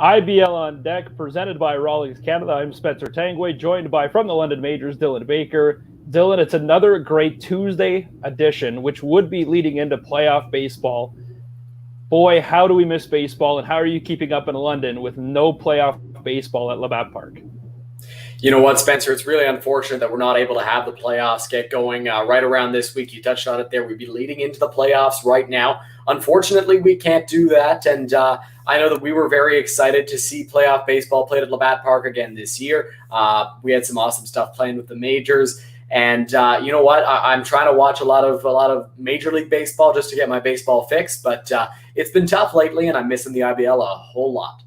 IBL On Deck, presented by Rawlings Canada. I'm Spencer Tangway, joined by, from the London Majors, Dylan Baker. Dylan, it's another great Tuesday edition, which would be leading into playoff baseball. Boy, how do we miss baseball, and how are you keeping up in London with no playoff baseball at Labatt Park? You know what, Spencer? It's really unfortunate that we're not able to have the playoffs get going right around this week. You touched on it there. We'd be leading into the playoffs right now. Unfortunately, we can't do that, and I know that we were very excited to see playoff baseball played at Labatt Park again this year. We had some awesome stuff playing with the majors, and you know what? I'm trying to watch a lot of Major League Baseball just to get my baseball fix, but it's been tough lately, and I'm missing the IBL a whole lot.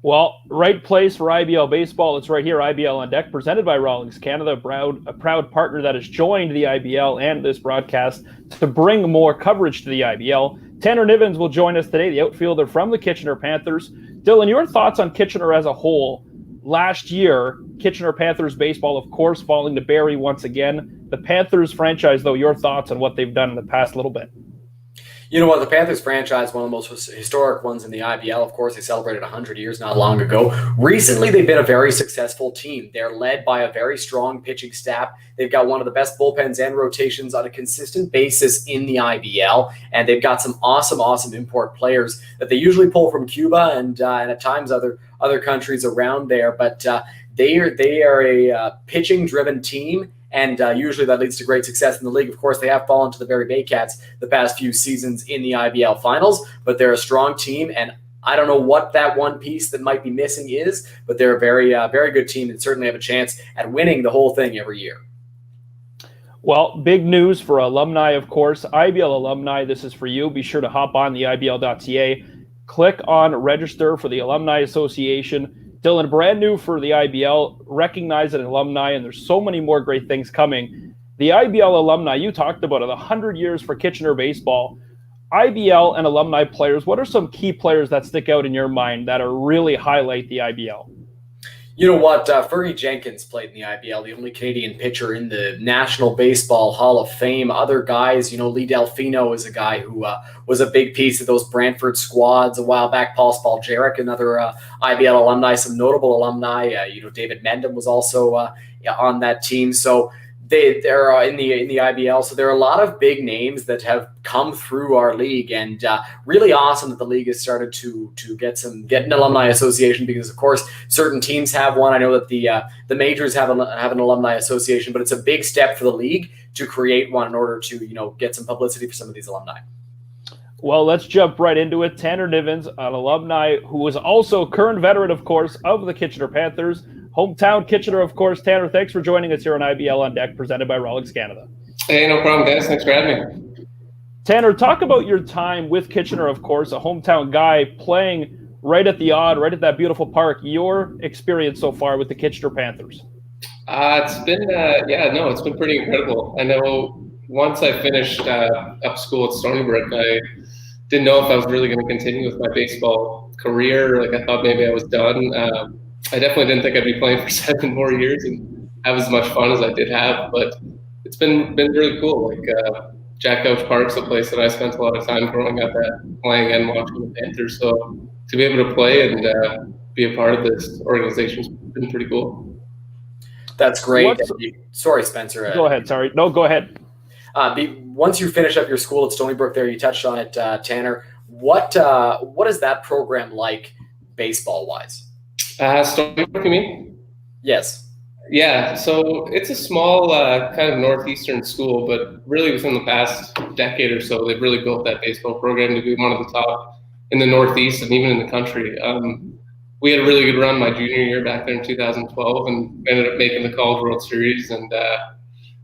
Well, right place for IBL baseball. It's right here, IBL On Deck, presented by Rawlings Canada, a proud partner that has joined the IBL and this broadcast to bring more coverage to the IBL. Tanner Nivins will join us today, the outfielder from the Kitchener Panthers. Dylan, your thoughts on Kitchener as a whole? Last year, Kitchener Panthers baseball, of course, falling to Barrie once again. The Panthers franchise, though, your thoughts on what they've done in the past little bit? You know what? The Panthers franchise, one of the most historic ones in the IBL. Of course, they celebrated 100 years not long ago. Recently, they've been a very successful team. They're led by a very strong pitching staff. They've got one of the best bullpens and rotations on a consistent basis in the IBL, and they've got some awesome import players that they usually pull from Cuba and at times other countries around there. But they are a pitching-driven team. And usually that leads to great success in the league. Of course, they have fallen to the Barrie Baycats the past few seasons in the IBL finals, but they're a strong team. And I don't know what that one piece that might be missing is, but they're a very good team and certainly have a chance at winning the whole thing every year. Well, big news for alumni, of course. IBL Alumni, this is for you. Be sure to hop on the IBL.ca. Click on register for the Alumni Association. Dylan, brand new for the IBL, recognize it an alumni, and there's so many more great things coming. The IBL Alumni, you talked about it, 100 years for Kitchener baseball. IBL and alumni players, what are some key players that stick out in your mind that are really highlight the IBL? You know what? Fergie Jenkins played in the IBL, the only Canadian pitcher in the National Baseball Hall of Fame. Other guys, Lee Delfino is a guy who was a big piece of those Brantford squads a while back. Paul Spaljaric, another IBL alumni, some notable alumni. David Mendham was also on that team. So they're in the IBL. So there are a lot of big names that have come through our league, and really awesome that the league has started to get an alumni association, because of course certain teams have one. I know that the majors have an alumni association, but it's a big step for the league to create one in order to get some publicity for some of these alumni. Well, let's jump right into it. Tanner Nivins, an alumni who was also current veteran, of course, of the Kitchener Panthers. Hometown Kitchener, of course. Tanner, thanks for joining us here on IBL On Deck, presented by Rawlings Canada. Hey, no problem, guys. Thanks for having me. Tanner, talk about your time with Kitchener, of course, a hometown guy playing right at the odd, right at that beautiful park. Your experience so far with the Kitchener Panthers? It's been pretty incredible. I know once I finished up school at Stony Brook, I didn't know if I was really going to continue with my baseball career. I thought maybe I was done. I definitely didn't think I'd be playing for 7 more years and have as much fun as I did have, but it's been really cool. Jack Couch Park's a place that I spent a lot of time growing up at, playing and watching the Panthers. So to be able to play and be a part of this organization's been pretty cool. That's great. Sorry, Spencer. Go ahead. Sorry. No, go ahead. Once you finish up your school at Stony Brook there, you touched on it, Tanner. What is that program like baseball-wise? Stony Brook, you mean? Yes. Yeah, so it's a small kind of northeastern school, but really within the past decade or so, they've really built that baseball program to be one of the top in the Northeast and even in the country. We had a really good run my junior year back there in 2012 and ended up making the College World Series, and it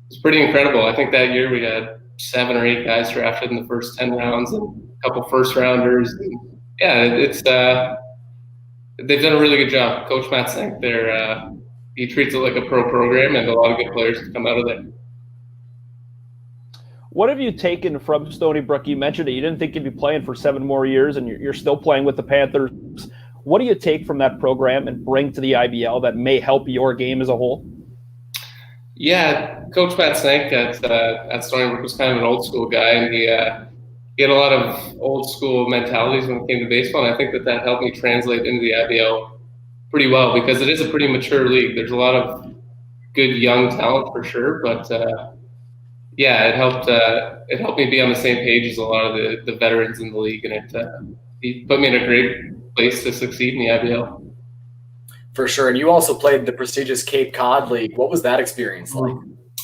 was pretty incredible. I think that year we had 7 or 8 guys drafted in the first 10 rounds and a couple first-rounders. And yeah, it's they've done a really good job. Coach Matt Sink, he treats it like a pro program, and a lot of good players come out of there. What have you taken from Stony Brook? You mentioned it. You didn't think you'd be playing for 7 more years, and you're still playing with the Panthers. What do you take from that program and bring to the IBL that may help your game as a whole? Yeah, Coach Matt Sink at Stony Brook was kind of an old school guy, and he had a lot of old school mentalities when it came to baseball, and I think that helped me translate into the IBL pretty well, because it is a pretty mature league. There's a lot of good young talent for sure, but yeah, it helped me be on the same page as a lot of the veterans in the league, and he put me in a great place to succeed in the IBL. For sure. And you also played the prestigious Cape Cod League. What was that experience like?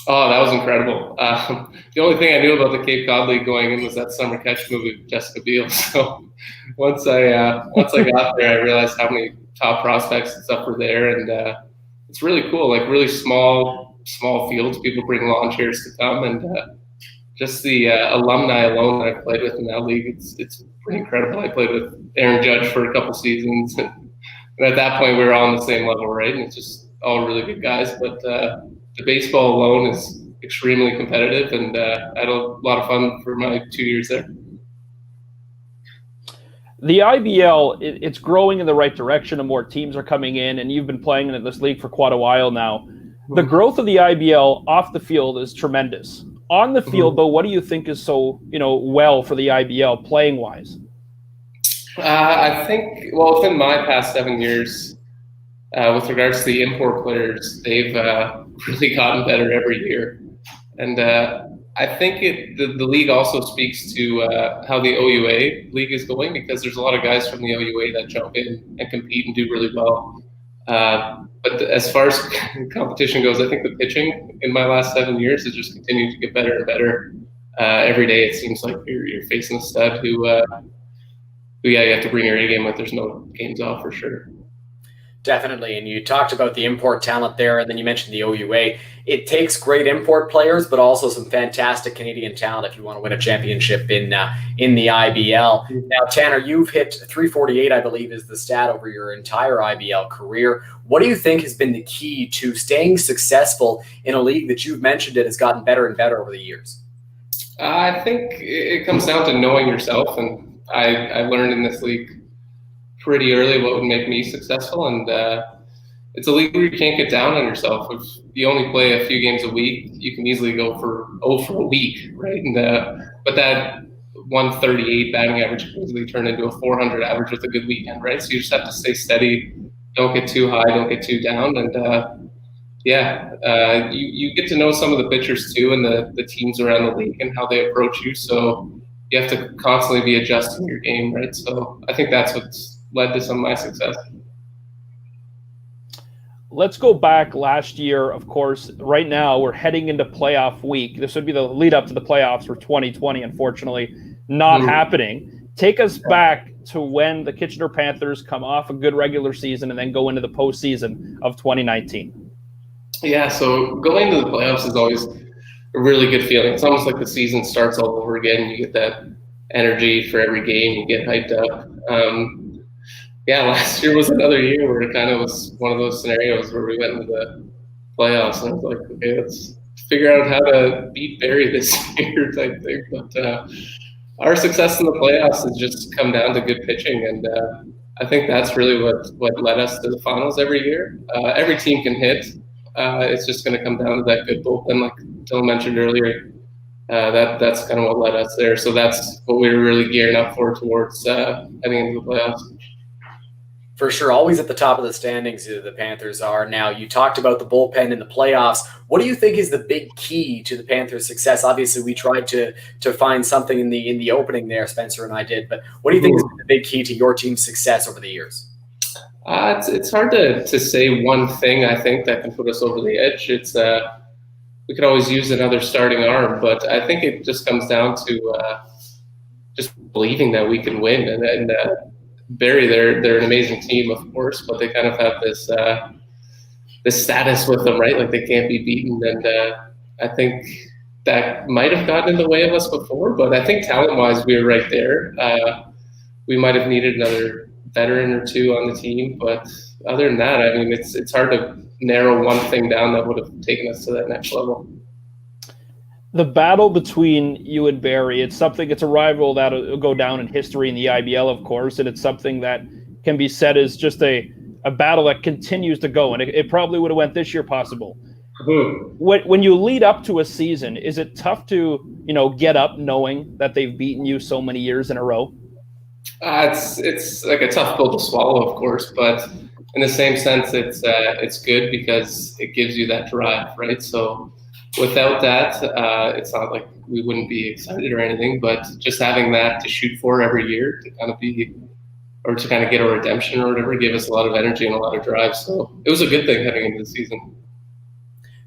Oh, that was incredible. The only thing I knew about the Cape Cod League going in was that Summer Catch movie with Jessica Biel. So once I got there, I realized how many top prospects and stuff were there, and it's really cool. Like really small fields. People bring lawn chairs to come, and just the alumni alone that I played with in that league, it's pretty incredible. I played with Aaron Judge for a couple seasons, and at that point we were all on the same level, right? And it's just all really good guys, but the baseball alone is extremely competitive, and I had a lot of fun for my 2 years there. The IBL, it's growing in the right direction, and more teams are coming in, and you've been playing in this league for quite a while now. The growth of the IBL off the field is tremendous. On the field, though, what do you think is so well for the IBL playing wise? I think, well, within my past 7 years, with regards to the import players, they've really gotten better every year, and I think the league also speaks to how the OUA league is going, because there's a lot of guys from the OUA that jump in and compete and do really well. But as far as competition goes, I think the pitching in my last 7 years has just continued to get better and better. Every day it seems like you're facing a stud who you have to bring your A game with. There's no games off for sure. Definitely. And you talked about the import talent there, and then you mentioned the OUA. It takes great import players, but also some fantastic Canadian talent if you want to win a championship in the IBL. Now, Tanner, you've hit 348, I believe, is the stat over your entire IBL career. What do you think has been the key to staying successful in a league that you've mentioned it has gotten better and better over the years? I think it comes down to knowing yourself, and I learned in this league pretty early what would make me successful, and it's a league where you can't get down on yourself. If you only play a few games a week, you can easily go for a week, right? And but that 138 batting average can easily turn into a 400 average with a good weekend, right? So you just have to stay steady, don't get too high, don't get too down, and you get to know some of the pitchers too, and the teams around the league and how they approach you. So you have to constantly be adjusting your game, right? So I think that's what's led to some of my success. Let's go back last year, of course. Right now, we're heading into playoff week. This would be the lead up to the playoffs for 2020, unfortunately, not happening. Take us back to when the Kitchener Panthers come off a good regular season and then go into the postseason of 2019. Yeah, so going to the playoffs is always a really good feeling. It's almost like the season starts all over again. You get that energy for every game. You get hyped up. Last year was another year where it kind of was one of those scenarios where we went into the playoffs, and I was like, okay, let's figure out how to beat Barrie this year type thing. But our success in the playoffs has just come down to good pitching, and I think that's really what led us to the finals every year. Every team can hit. It's just going to come down to that good bullpen, like Dylan mentioned earlier. That's kind of what led us there. So that's what we were really gearing up for towards heading into the playoffs. For sure. Always at the top of the standings, the Panthers are. Now, you talked about the bullpen in the playoffs. What do you think is the big key to the Panthers' success? Obviously, we tried to find something in the opening there, Spencer and I did. But what do you think has been the big key to your team's success over the years? It's hard to say one thing, I think, that can put us over the edge. It's we could always use another starting arm, but I think it just comes down to just believing that we can win. And Barrie, they're an amazing team, of course, but they kind of have this status with them, right? Like they can't be beaten, and I think that might have gotten in the way of us before. But I think talent-wise, we were right there. We might have needed another veteran or two on the team, but other than that, I mean, it's hard to narrow one thing down that would have taken us to that next level. The battle between you and Barrie, it's a rival that will go down in history in the IBL, of course, and it's something that can be said as just a battle that continues to go, and it probably would have went this year possible. When you lead up to a season, is it tough to, get up knowing that they've beaten you so many years in a row? It's like a tough pill to swallow, of course, but in the same sense, it's good because it gives you that drive, right? So without that, it's not like we wouldn't be excited or anything, but just having that to shoot for every year to kind of get a redemption or whatever, gave us a lot of energy and a lot of drive. So it was a good thing heading into the season.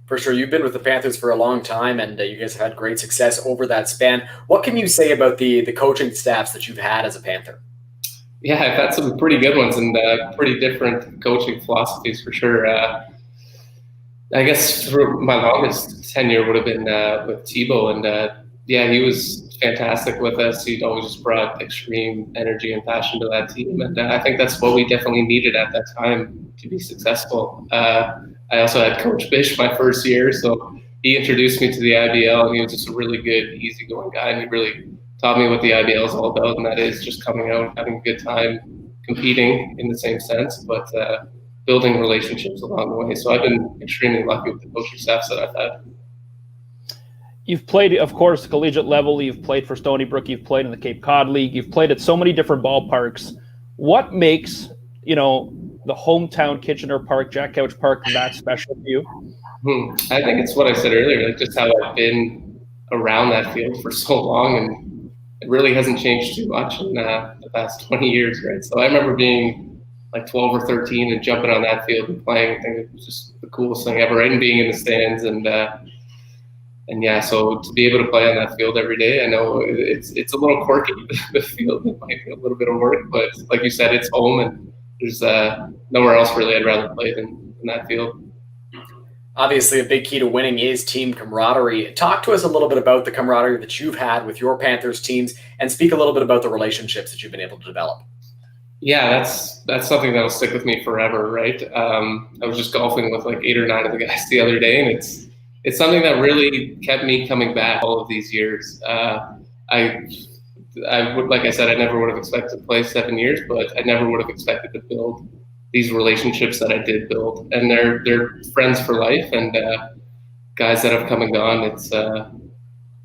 For sure. You've been with the Panthers for a long time, and you guys have had great success over that span. What can you say about the coaching staffs that you've had as a Panther? Yeah, I've had some pretty good ones and pretty different coaching philosophies for sure. I guess for my longest tenure would have been with Tebow, and he was fantastic with us. He'd always just brought extreme energy and passion to that team, and I think that's what we definitely needed at that time to be successful. I also had Coach Bish my first year, so he introduced me to the IBL, and he was just a really good, easygoing guy, and he really taught me what the IBL is all about, and that is just coming out, having a good time, competing in the same sense, but building relationships along the way. So I've been extremely lucky with the coaching staffs that I've had. You've played, of course, collegiate level. You've played for Stony Brook. You've played in the Cape Cod League. You've played at so many different ballparks. What makes, the hometown Kitchener Park, Jack Couch Park, that special to you? I think it's what I said earlier, like just how I've been around that field for so long, and it really hasn't changed too much in the past 20 years, right? So I remember being like 12 or 13 and jumping on that field and playing. I think it was just the coolest thing ever, right? And being in the stands so to be able to play on that field every day, I know it's a little quirky, the field. It might be a little bit of work, but like you said, it's home, and there's nowhere else really I'd rather play than that field. Obviously, a big key to winning is team camaraderie. Talk to us a little bit about the camaraderie that you've had with your Panthers teams, and speak a little bit about the relationships that you've been able to develop. Yeah, that's something that'll stick with me forever, right? I was just golfing with like 8 or 9 of the guys the other day, and it's something that really kept me coming back all of these years. I would, like I said, I never would have expected to play 7 years, but I never would have expected to build these relationships that I did build, and they're friends for life, and guys that have come and gone.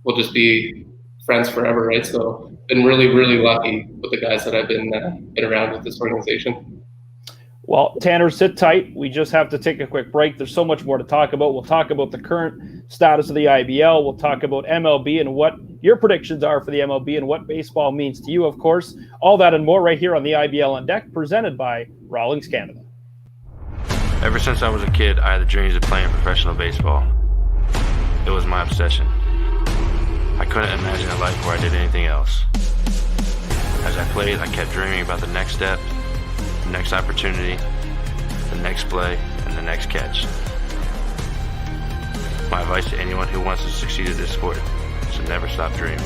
We'll just be friends forever, right? So been really, really lucky with the guys that I've been around with this organization. Well, Tanner, sit tight. We just have to take a quick break. There's so much more to talk about. We'll talk about the current status of the IBL. We'll talk about MLB and what your predictions are for the MLB and what baseball means to you, of course. All that and more right here on the IBL On Deck, presented by Rawlings Canada. Ever since I was a kid, I had the dreams of playing professional baseball. It was my obsession. I couldn't imagine a life where I did anything else. As I played, I kept dreaming about the next step, the next opportunity, the next play, and the next catch. My advice to anyone who wants to succeed at this sport is to never stop dreaming.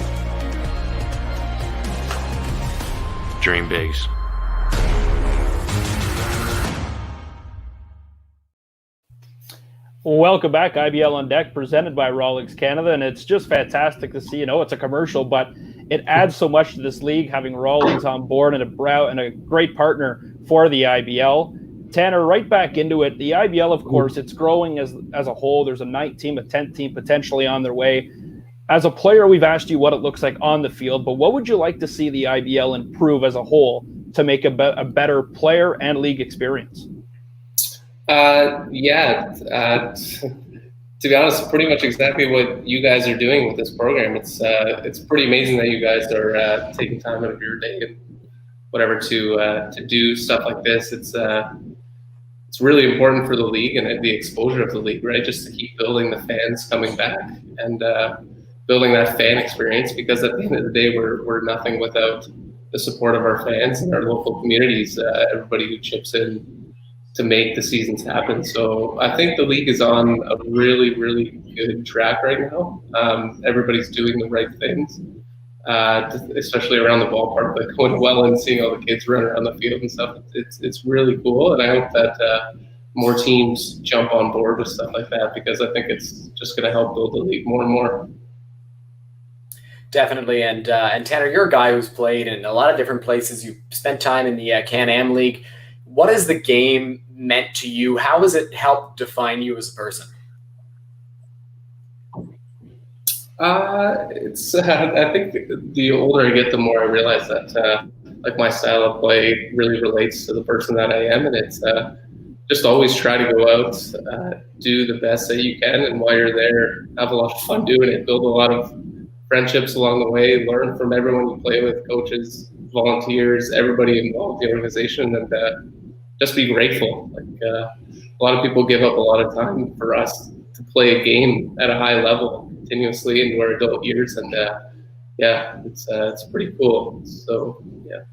Dream bigs. Welcome back, IBL On Deck, presented by Rawlings Canada, and it's just fantastic to see. It's a commercial, but it adds so much to this league, having Rawlings on board and a great partner for the IBL. Tanner, right back into it. The IBL, of course, it's growing as a whole. There's a 9th team, a 10th team potentially on their way. As a player, we've asked you what it looks like on the field, but what would you like to see the IBL improve as a whole to make a better player and league experience? To be honest, pretty much exactly what you guys are doing with this program. It's pretty amazing that you guys are taking time out of your day and whatever to do stuff like this. It's really important for the league and the exposure of the league, right? Just to keep building the fans coming back and building that fan experience, because at the end of the day, we're nothing without the support of our fans and our local communities, everybody who chips in to make the seasons happen. So I think the league is on a really, really good track right now. Everybody's doing the right things, especially around the ballpark, like going well and seeing all the kids run around the field and stuff. It's really cool, and I hope that more teams jump on board with stuff like that, because I think it's just going to help build the league more and more. Definitely, and Tanner, you're a guy who's played in a lot of different places. You've spent time in the Can-Am League. What has the game meant to you? How has it helped define you as a person? It's I think the older I get, the more I realize that like my style of play really relates to the person that I am, and it's just always try to go out, do the best that you can, and while you're there, have a lot of fun doing it, build a lot of friendships along the way, learn from everyone you play with, coaches, volunteers, everybody involved in the organization, and just be grateful. Like a lot of people give up a lot of time for us to play a game at a high level continuously into our adult years, and yeah, it's pretty cool. So yeah.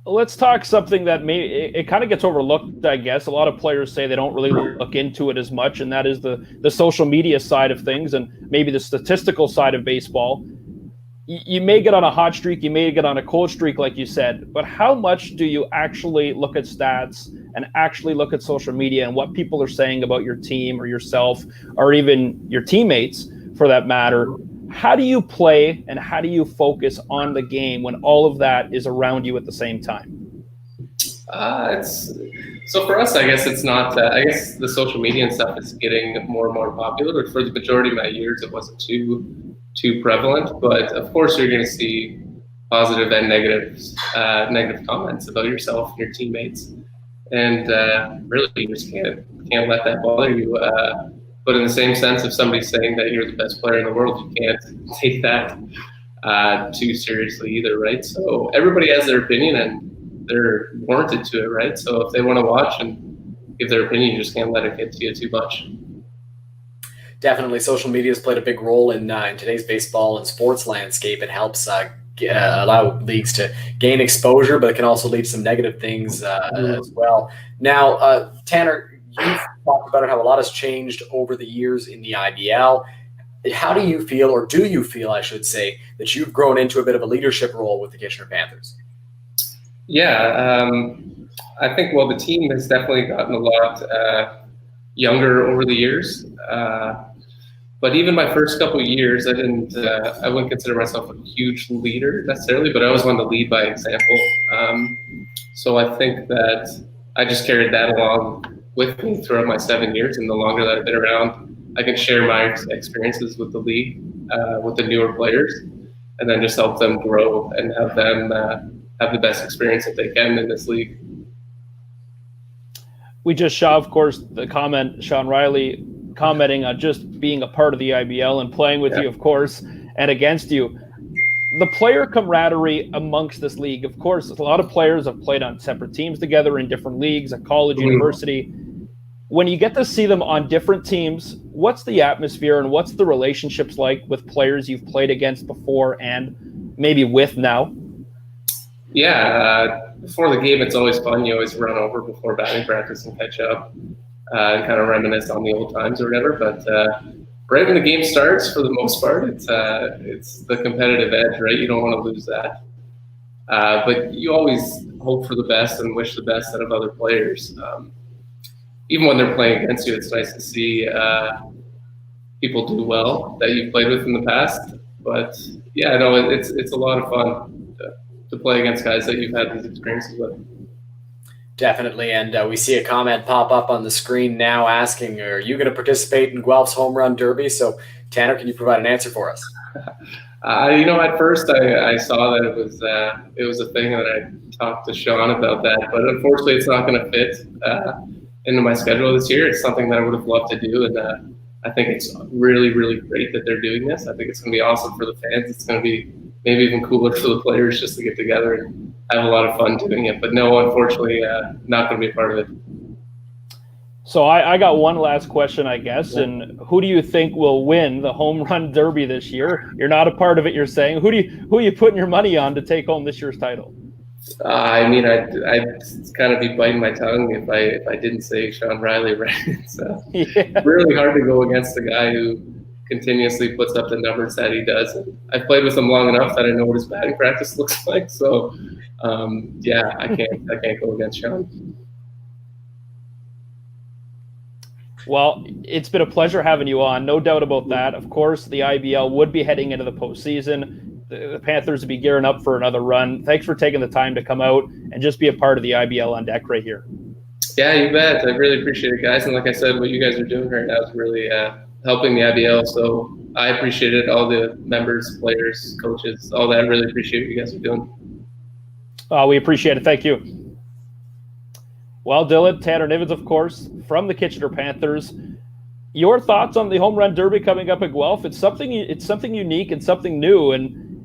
Let's talk something that it kind of gets overlooked, I guess. A lot of players say they don't really look into it as much, and that is the social media side of things and maybe the statistical side of baseball. You may get on a hot streak, you may get on a cold streak, like you said, but how much do you actually look at stats and actually look at social media and what people are saying about your team or yourself or even your teammates for that matter? How do you play and how do you focus on the game when all of that is around you at the same time? So for us, I guess it's not. I guess the social media and stuff is getting more and more popular. But for the majority of my years, it wasn't too prevalent. But of course, you're going to see positive and negative comments about yourself and your teammates, and really, you just can't let that bother you. But in the same sense, if somebody's saying that you're the best player in the world, you can't take that too seriously either, right? So everybody has their opinion and they're warranted to it, right? So if they want to watch and give their opinion, you just can't let it get to you too much. Definitely, social media has played a big role in today's baseball and sports landscape. It helps allow leagues to gain exposure, but it can also lead to some negative things as well. Now, Tanner, you've talked about it, how a lot has changed over the years in the IBL. How do you feel, or do you feel, I should say, that you've grown into a bit of a leadership role with the Kitchener Panthers? Yeah, I think, well, the team has definitely gotten a lot younger over the years. But even my first couple of years, I wouldn't consider myself a huge leader necessarily, but I always wanted to lead by example. So I think that I just carried that along with me throughout my 7 years, and the longer that I've been around, I can share my experiences with the league, with the newer players, and then just help them grow and have them have the best experience that they can in this league. We just saw, of course, the comment, Sean Riley commenting on just being a part of the IBL and playing with you, of course, and against you. The player camaraderie amongst this league, of course, a lot of players have played on separate teams together in different leagues, at college, university. When you get to see them on different teams, what's the atmosphere and what's the relationships like with players you've played against before and maybe with now? Yeah, before the game, it's always fun. You always run over before batting practice and catch up and kind of reminisce on the old times or whatever. But right when the game starts, for the most part, it's the competitive edge, right? You don't want to lose that. But you always hope for the best and wish the best out of other players. Even when they're playing against you, it's nice to see people do well that you've played with in the past. But yeah, no, it's a lot of fun to play against guys that you've had these experiences with. Definitely, and we see a comment pop up on the screen now asking, are you going to participate in Guelph's Home Run Derby? So, Tanner, can you provide an answer for us? At first I saw that it was a thing, and I talked to Sean about that, but unfortunately it's not going to fit into my schedule this year. It's something that I would have loved to do, and I think it's really, really great that they're doing this. I think it's going to be awesome for the fans. It's going to be maybe even cooler for the players just to get together and have a lot of fun doing it. But no, unfortunately, not going to be a part of it. So I got one last question, I guess. And who do you think will win the Home Run Derby this year? You're not a part of it, you're saying. Who are you putting your money on to take home this year's title? I mean, I'd kind of be biting my tongue if I didn't say Sean Riley, right? It's really hard to go against the guy who continuously puts up the numbers that he does. And I've played with him long enough that I know what his batting practice looks like. So, yeah, I can't go against Sean. Well, it's been a pleasure having you on. No doubt about that. Of course, the IBL would be heading into the postseason. The Panthers would be gearing up for another run. Thanks for taking the time to come out and just be a part of the IBL on deck right here. Yeah, you bet. I really appreciate it, guys. And like I said, what you guys are doing right now is really helping the IBL. So I appreciate it. All the members, players, coaches, all that. I really appreciate what you guys are doing. We appreciate it. Thank you. Well, Dylan, Tanner Nivins, of course, from the Kitchener Panthers. Your thoughts on the home run derby coming up at Guelph? It's something unique and something new, and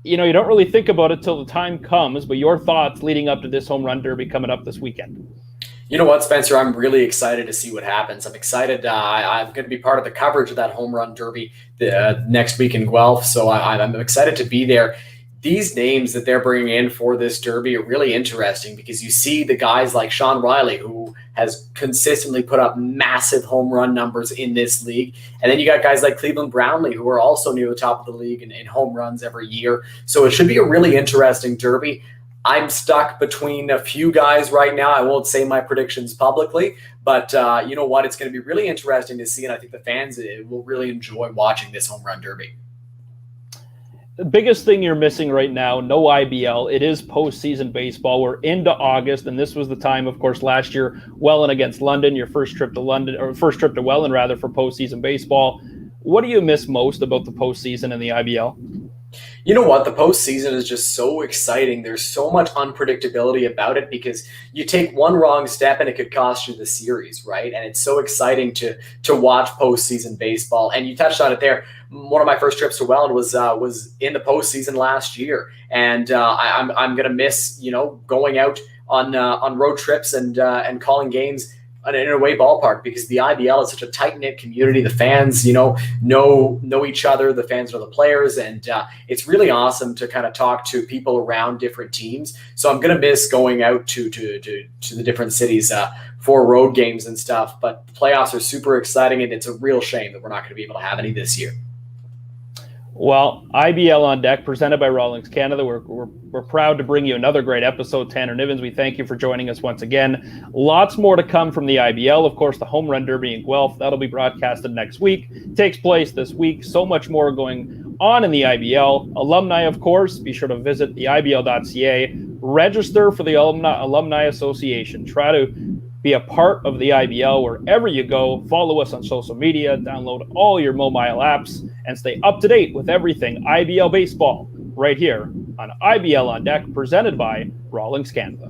you don't really think about it till the time comes. But your thoughts leading up to this home run derby coming up this weekend? You know what, Spencer? I'm really excited to see what happens. I'm excited. I'm going to be part of the coverage of that home run derby next week in Guelph, so I'm excited to be there. These names that they're bringing in for this derby are really interesting because you see the guys like Sean Riley, who has consistently put up massive home run numbers in this league. And then you got guys like Cleveland Brownlee, who are also near the top of the league in home runs every year. So it should be a really interesting derby. I'm stuck between a few guys right now. I won't say my predictions publicly, but you know what? It's going to be really interesting to see, and I think the fans will really enjoy watching this home run derby. The biggest thing you're missing right now, no IBL. It is postseason baseball. We're into August, and this was the time, of course, last year, Welland against London, your first trip to Welland, rather, for postseason baseball. What do you miss most about the postseason and the IBL? You know what? The postseason is just so exciting. There's so much unpredictability about it because you take one wrong step and it could cost you the series, right? And it's so exciting to watch postseason baseball. And you touched on it there. One of my first trips to Welland was in the postseason last year, and I'm gonna miss going out on road trips and calling games in a away ballpark because the IBL is such a tight-knit community. The fans, know each other. The fans know the players, and it's really awesome to kind of talk to people around different teams. So I'm gonna miss going out to the different cities for road games and stuff. But the playoffs are super exciting, and it's a real shame that we're not going to be able to have any this year. Well, IBL On Deck, presented by Rawlings Canada. We're proud to bring you another great episode. Tanner Nivins, we thank you for joining us once again. Lots more to come from the IBL. Of course, the home run derby in Guelph, that'll be broadcasted next week. Takes place this week. So much more going on in the IBL. Alumni, of course, be sure to visit the IBL.ca. Register for the Alumni Association. Try to be a part of the IBL wherever you go. Follow us on social media, download all your mobile apps, and stay up to date with everything IBL baseball right here on IBL On Deck, presented by Rawlings Canada.